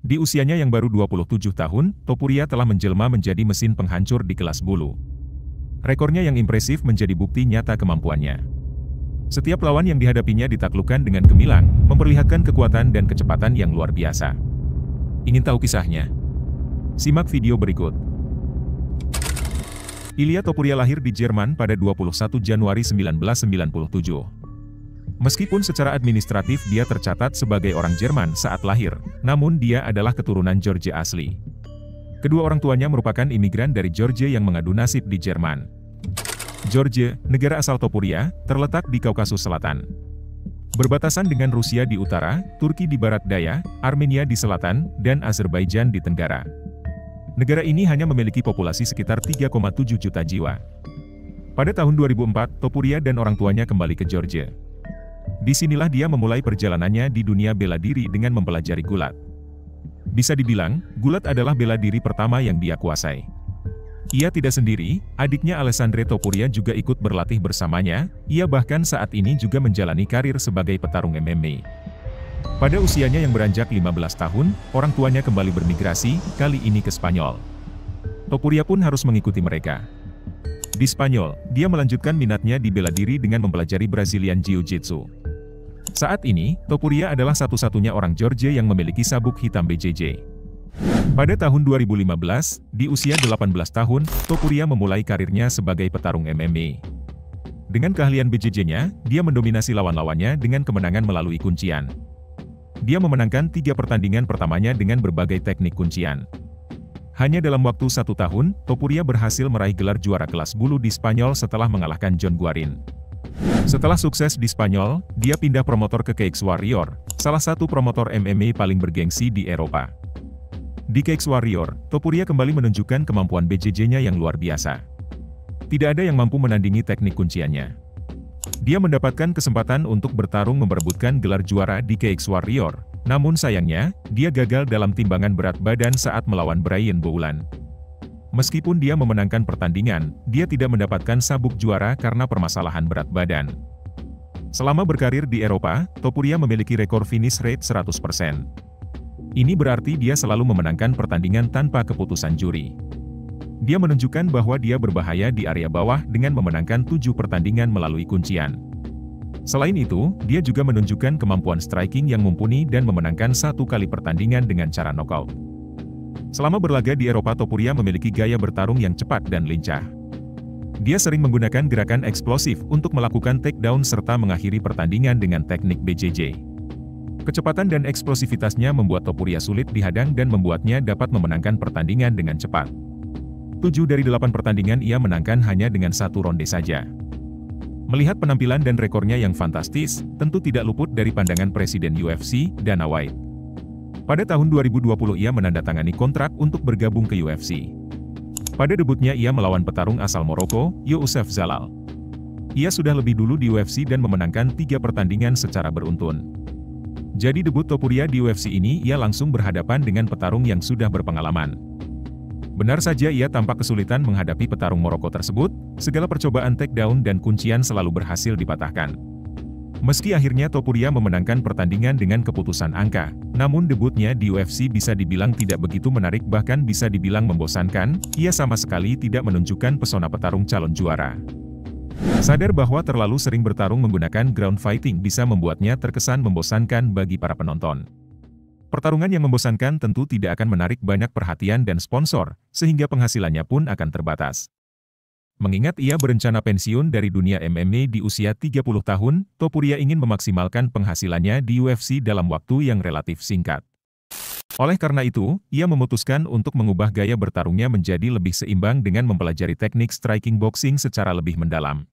Di usianya yang baru 27 tahun, Topuria telah menjelma menjadi mesin penghancur di kelas bulu. Rekornya yang impresif menjadi bukti nyata kemampuannya. Setiap lawan yang dihadapinya ditaklukkan dengan gemilang, memperlihatkan kekuatan dan kecepatan yang luar biasa. Ingin tahu kisahnya? Simak video berikut. Ilya Topuria lahir di Jerman pada 21 Januari 1997. Meskipun secara administratif dia tercatat sebagai orang Jerman saat lahir, namun dia adalah keturunan Georgia asli. Kedua orang tuanya merupakan imigran dari Georgia yang mengadu nasib di Jerman. Georgia, negara asal Topuria, terletak di Kaukasus Selatan. Berbatasan dengan Rusia di utara, Turki di barat daya, Armenia di selatan, dan Azerbaijan di tenggara. Negara ini hanya memiliki populasi sekitar 3,7 juta jiwa. Pada tahun 2004, Topuria dan orang tuanya kembali ke Georgia. Disinilah dia memulai perjalanannya di dunia bela diri dengan mempelajari gulat. Bisa dibilang, gulat adalah bela diri pertama yang dia kuasai. Ia tidak sendiri, adiknya Alessandre Topuria juga ikut berlatih bersamanya, ia bahkan saat ini juga menjalani karir sebagai petarung MMA. Pada usianya yang beranjak 15 tahun, orang tuanya kembali bermigrasi, kali ini ke Spanyol. Topuria pun harus mengikuti mereka. Di Spanyol, dia melanjutkan minatnya di bela diri dengan mempelajari Brazilian Jiu-Jitsu. Saat ini, Topuria adalah satu-satunya orang Georgia yang memiliki sabuk hitam BJJ. Pada tahun 2015, di usia 18 tahun, Topuria memulai karirnya sebagai petarung MMA. Dengan keahlian BJJ-nya, dia mendominasi lawan-lawannya dengan kemenangan melalui kuncian. Dia memenangkan 3 pertandingan pertamanya dengan berbagai teknik kuncian. Hanya dalam waktu 1 tahun, Topuria berhasil meraih gelar juara kelas bulu di Spanyol setelah mengalahkan John Guarin. Setelah sukses di Spanyol, dia pindah promotor ke Cage Warrior, salah satu promotor MMA paling bergengsi di Eropa. Di Cage Warrior, Topuria kembali menunjukkan kemampuan BJJ-nya yang luar biasa. Tidak ada yang mampu menandingi teknik kunciannya. Dia mendapatkan kesempatan untuk bertarung memperebutkan gelar juara di Cage Warrior, namun sayangnya, dia gagal dalam timbangan berat badan saat melawan Brian Boulan. Meskipun dia memenangkan pertandingan, dia tidak mendapatkan sabuk juara karena permasalahan berat badan. Selama berkarir di Eropa, Topuria memiliki rekor finish rate 100%. Ini berarti dia selalu memenangkan pertandingan tanpa keputusan juri. Dia menunjukkan bahwa dia berbahaya di area bawah dengan memenangkan 7 pertandingan melalui kuncian. Selain itu, dia juga menunjukkan kemampuan striking yang mumpuni dan memenangkan 1 kali pertandingan dengan cara knockout. Selama berlaga di Eropa, Topuria memiliki gaya bertarung yang cepat dan lincah. Dia sering menggunakan gerakan eksplosif untuk melakukan takedown serta mengakhiri pertandingan dengan teknik BJJ. Kecepatan dan eksplosivitasnya membuat Topuria sulit dihadang dan membuatnya dapat memenangkan pertandingan dengan cepat. 7 dari 8 pertandingan ia menangkan hanya dengan 1 ronde saja. Melihat penampilan dan rekornya yang fantastis, tentu tidak luput dari pandangan Presiden UFC, Dana White. Pada tahun 2020 ia menandatangani kontrak untuk bergabung ke UFC. Pada debutnya ia melawan petarung asal Maroko, Youssef Zalal. Ia sudah lebih dulu di UFC dan memenangkan 3 pertandingan secara beruntun. Jadi debut Topuria di UFC ini ia langsung berhadapan dengan petarung yang sudah berpengalaman. Benar saja ia tampak kesulitan menghadapi petarung Maroko tersebut, segala percobaan takedown dan kuncian selalu berhasil dipatahkan. Meski akhirnya Topuria memenangkan pertandingan dengan keputusan angka, namun debutnya di UFC bisa dibilang tidak begitu menarik bahkan bisa dibilang membosankan, ia sama sekali tidak menunjukkan pesona petarung calon juara. Sadar bahwa terlalu sering bertarung menggunakan ground fighting bisa membuatnya terkesan membosankan bagi para penonton. Pertarungan yang membosankan tentu tidak akan menarik banyak perhatian dan sponsor, sehingga penghasilannya pun akan terbatas. Mengingat ia berencana pensiun dari dunia MMA di usia 30 tahun, Topuria ingin memaksimalkan penghasilannya di UFC dalam waktu yang relatif singkat. Oleh karena itu, ia memutuskan untuk mengubah gaya bertarungnya menjadi lebih seimbang dengan mempelajari teknik striking boxing secara lebih mendalam.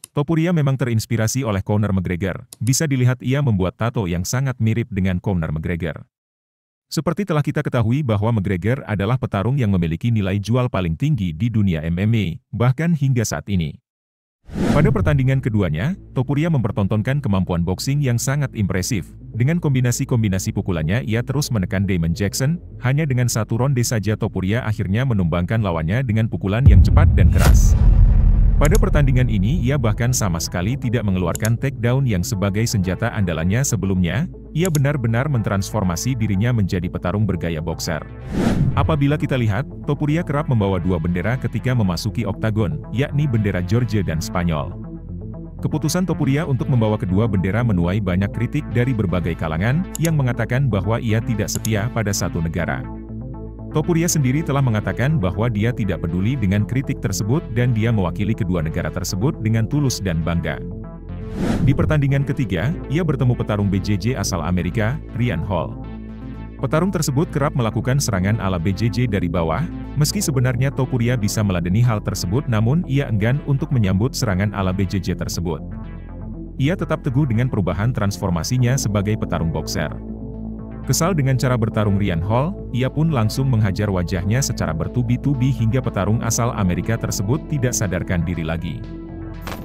Topuria memang terinspirasi oleh Conor McGregor, bisa dilihat ia membuat tato yang sangat mirip dengan Conor McGregor. Seperti telah kita ketahui bahwa McGregor adalah petarung yang memiliki nilai jual paling tinggi di dunia MMA, bahkan hingga saat ini. Pada pertandingan keduanya, Topuria mempertontonkan kemampuan boxing yang sangat impresif. Dengan kombinasi-kombinasi pukulannya ia terus menekan Damon Jackson, hanya dengan 1 ronde saja Topuria akhirnya menumbangkan lawannya dengan pukulan yang cepat dan keras. Pada pertandingan ini ia bahkan sama sekali tidak mengeluarkan takedown yang sebagai senjata andalannya sebelumnya. Ia benar-benar mentransformasi dirinya menjadi petarung bergaya boxer. Apabila kita lihat, Topuria kerap membawa dua bendera ketika memasuki oktagon, yakni bendera Georgia dan Spanyol. Keputusan Topuria untuk membawa kedua bendera menuai banyak kritik dari berbagai kalangan, yang mengatakan bahwa ia tidak setia pada satu negara. Topuria sendiri telah mengatakan bahwa dia tidak peduli dengan kritik tersebut dan dia mewakili kedua negara tersebut dengan tulus dan bangga. Di pertandingan ketiga, ia bertemu petarung BJJ asal Amerika, Ryan Hall. Petarung tersebut kerap melakukan serangan ala BJJ dari bawah, meski sebenarnya Topuria bisa meladeni hal tersebut namun ia enggan untuk menyambut serangan ala BJJ tersebut. Ia tetap teguh dengan perubahan transformasinya sebagai petarung boxer. Kesal dengan cara bertarung Ryan Hall, ia pun langsung menghajar wajahnya secara bertubi-tubi hingga petarung asal Amerika tersebut tidak sadarkan diri lagi.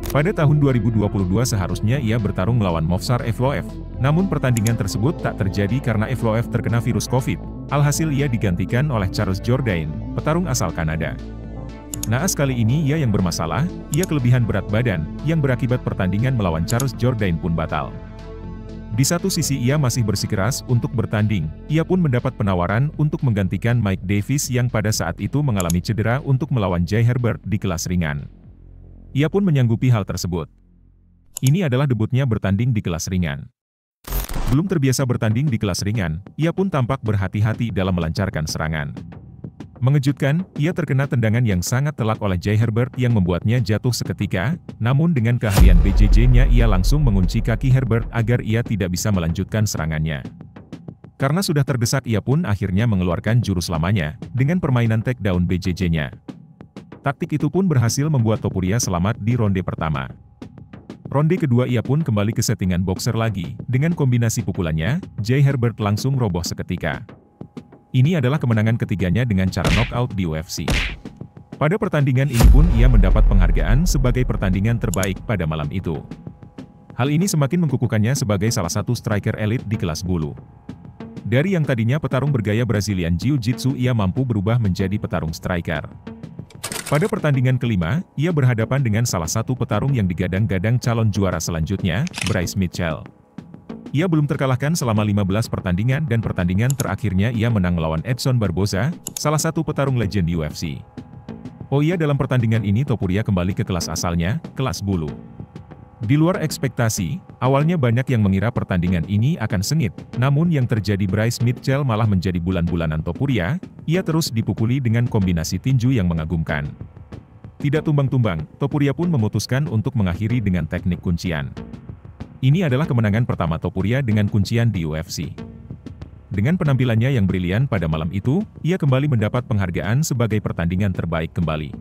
Pada tahun 2022 seharusnya ia bertarung melawan Movsar Evloev, namun pertandingan tersebut tak terjadi karena Evloev terkena virus COVID. Alhasil ia digantikan oleh Charles Jourdain, petarung asal Kanada. Naas kali ini ia yang bermasalah, ia kelebihan berat badan, yang berakibat pertandingan melawan Charles Jourdain pun batal. Di satu sisi ia masih bersikeras untuk bertanding, ia pun mendapat penawaran untuk menggantikan Mike Davis yang pada saat itu mengalami cedera untuk melawan Jai Herbert di kelas ringan. Ia pun menyanggupi hal tersebut. Ini adalah debutnya bertanding di kelas ringan. Belum terbiasa bertanding di kelas ringan, ia pun tampak berhati-hati dalam melancarkan serangan. Mengejutkan, ia terkena tendangan yang sangat telak oleh Jai Herbert yang membuatnya jatuh seketika, namun dengan keahlian BJJ-nya ia langsung mengunci kaki Herbert agar ia tidak bisa melanjutkan serangannya. Karena sudah terdesak ia pun akhirnya mengeluarkan jurus lamanya, dengan permainan takedown BJJ-nya. Taktik itu pun berhasil membuat Topuria selamat di ronde pertama. Ronde kedua ia pun kembali ke settingan boxer lagi, dengan kombinasi pukulannya, Jai Herbert langsung roboh seketika. Ini adalah kemenangan ketiganya dengan cara knockout di UFC. Pada pertandingan ini pun ia mendapat penghargaan sebagai pertandingan terbaik pada malam itu. Hal ini semakin mengukuhkannya sebagai salah satu striker elit di kelas bulu. Dari yang tadinya petarung bergaya Brazilian Jiu-Jitsu ia mampu berubah menjadi petarung striker. Pada pertandingan kelima, ia berhadapan dengan salah satu petarung yang digadang-gadang calon juara selanjutnya, Bryce Mitchell. Ia belum terkalahkan selama 15 pertandingan dan pertandingan terakhirnya ia menang melawan Edson Barboza, salah satu petarung legend UFC. Oh iya, dalam pertandingan ini Topuria kembali ke kelas asalnya, kelas bulu. Di luar ekspektasi, awalnya banyak yang mengira pertandingan ini akan sengit, namun yang terjadi Bryce Mitchell malah menjadi bulan-bulanan Topuria, ia terus dipukuli dengan kombinasi tinju yang mengagumkan. Tidak tumbang-tumbang, Topuria pun memutuskan untuk mengakhiri dengan teknik kuncian. Ini adalah kemenangan pertama Topuria dengan kuncian di UFC. Dengan penampilannya yang brilian pada malam itu, ia kembali mendapat penghargaan sebagai pertandingan terbaik kembali.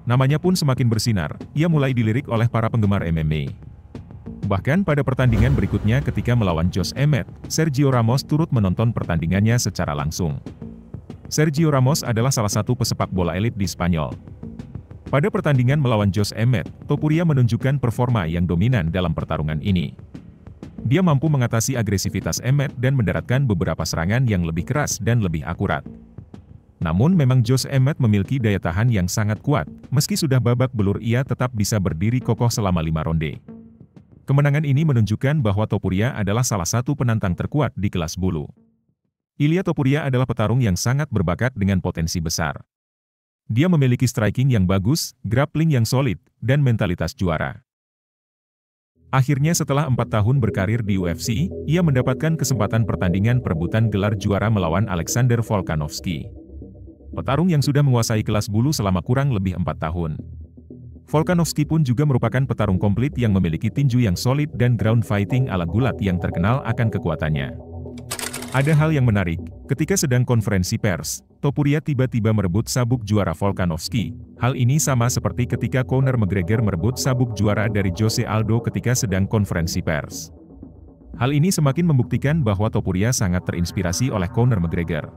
Namanya pun semakin bersinar, ia mulai dilirik oleh para penggemar MMA. Bahkan pada pertandingan berikutnya ketika melawan Josh Emmett, Sergio Ramos turut menonton pertandingannya secara langsung. Sergio Ramos adalah salah satu pesepak bola elit di Spanyol. Pada pertandingan melawan Josh Emmett, Topuria menunjukkan performa yang dominan dalam pertarungan ini. Dia mampu mengatasi agresivitas Emmett dan mendaratkan beberapa serangan yang lebih keras dan lebih akurat. Namun memang Josh Emmett memiliki daya tahan yang sangat kuat, meski sudah babak belur ia tetap bisa berdiri kokoh selama 5 ronde. Kemenangan ini menunjukkan bahwa Topuria adalah salah satu penantang terkuat di kelas bulu. Ilia Topuria adalah petarung yang sangat berbakat dengan potensi besar. Dia memiliki striking yang bagus, grappling yang solid, dan mentalitas juara. Akhirnya setelah 4 tahun berkarir di UFC, ia mendapatkan kesempatan pertandingan perebutan gelar juara melawan Alexander Volkanovski. Petarung yang sudah menguasai kelas bulu selama kurang lebih 4 tahun. Volkanovski pun juga merupakan petarung komplit yang memiliki tinju yang solid dan ground fighting ala gulat yang terkenal akan kekuatannya. Ada hal yang menarik, ketika sedang konferensi pers, Topuria tiba-tiba merebut sabuk juara Volkanovski. Hal ini sama seperti ketika Conor McGregor merebut sabuk juara dari Jose Aldo ketika sedang konferensi pers. Hal ini semakin membuktikan bahwa Topuria sangat terinspirasi oleh Conor McGregor.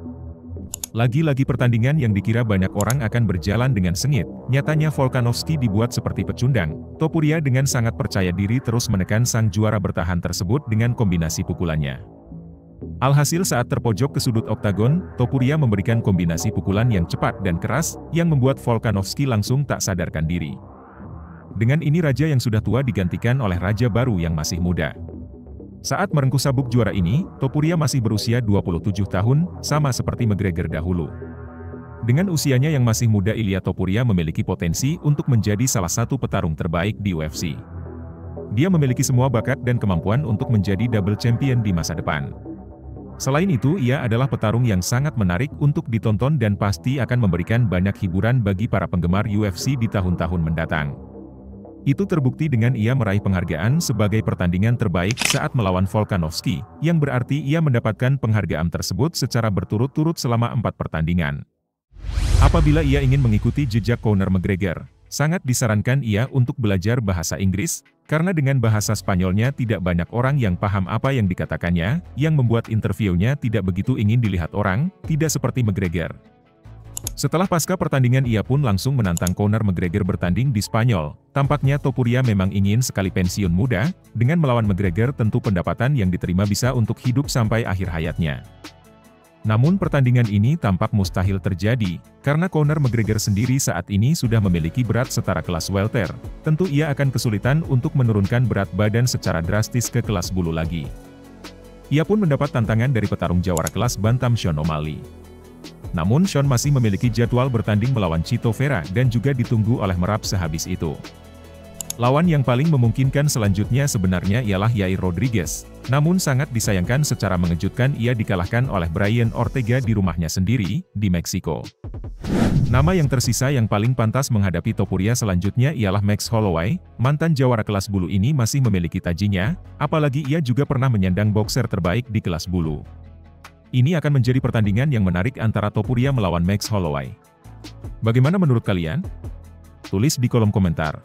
Lagi-lagi pertandingan yang dikira banyak orang akan berjalan dengan sengit, nyatanya Volkanovski dibuat seperti pecundang. Topuria dengan sangat percaya diri terus menekan sang juara bertahan tersebut dengan kombinasi pukulannya. Alhasil saat terpojok ke sudut oktagon, Topuria memberikan kombinasi pukulan yang cepat dan keras, yang membuat Volkanovski langsung tak sadarkan diri. Dengan ini raja yang sudah tua digantikan oleh raja baru yang masih muda. Saat merengkuh sabuk juara ini, Topuria masih berusia 27 tahun, sama seperti McGregor dahulu. Dengan usianya yang masih muda, Ilia Topuria memiliki potensi untuk menjadi salah satu petarung terbaik di UFC. Dia memiliki semua bakat dan kemampuan untuk menjadi double champion di masa depan. Selain itu, ia adalah petarung yang sangat menarik untuk ditonton dan pasti akan memberikan banyak hiburan bagi para penggemar UFC di tahun-tahun mendatang. Itu terbukti dengan ia meraih penghargaan sebagai pertandingan terbaik saat melawan Volkanovski, yang berarti ia mendapatkan penghargaan tersebut secara berturut-turut selama 4 pertandingan. Apabila ia ingin mengikuti jejak Conor McGregor, sangat disarankan ia untuk belajar bahasa Inggris, karena dengan bahasa Spanyolnya tidak banyak orang yang paham apa yang dikatakannya, yang membuat interviewnya tidak begitu ingin dilihat orang, tidak seperti McGregor. Setelah pasca pertandingan ia pun langsung menantang Conor McGregor bertanding di Spanyol. Tampaknya Topuria memang ingin sekali pensiun muda, dengan melawan McGregor tentu pendapatan yang diterima bisa untuk hidup sampai akhir hayatnya. Namun pertandingan ini tampak mustahil terjadi, karena Conor McGregor sendiri saat ini sudah memiliki berat setara kelas welter. Tentu ia akan kesulitan untuk menurunkan berat badan secara drastis ke kelas bulu lagi. Ia pun mendapat tantangan dari petarung jawara kelas bantam Sean O'Malley. Namun Sean masih memiliki jadwal bertanding melawan Chito Vera dan juga ditunggu oleh Merab sehabis itu. Lawan yang paling memungkinkan selanjutnya sebenarnya ialah Yair Rodriguez, namun sangat disayangkan secara mengejutkan ia dikalahkan oleh Brian Ortega di rumahnya sendiri, di Meksiko. Nama yang tersisa yang paling pantas menghadapi Topuria selanjutnya ialah Max Holloway. Mantan jawara kelas bulu ini masih memiliki tajinya, apalagi ia juga pernah menyandang boxer terbaik di kelas bulu. Ini akan menjadi pertandingan yang menarik antara Topuria melawan Max Holloway. Bagaimana menurut kalian? Tulis di kolom komentar.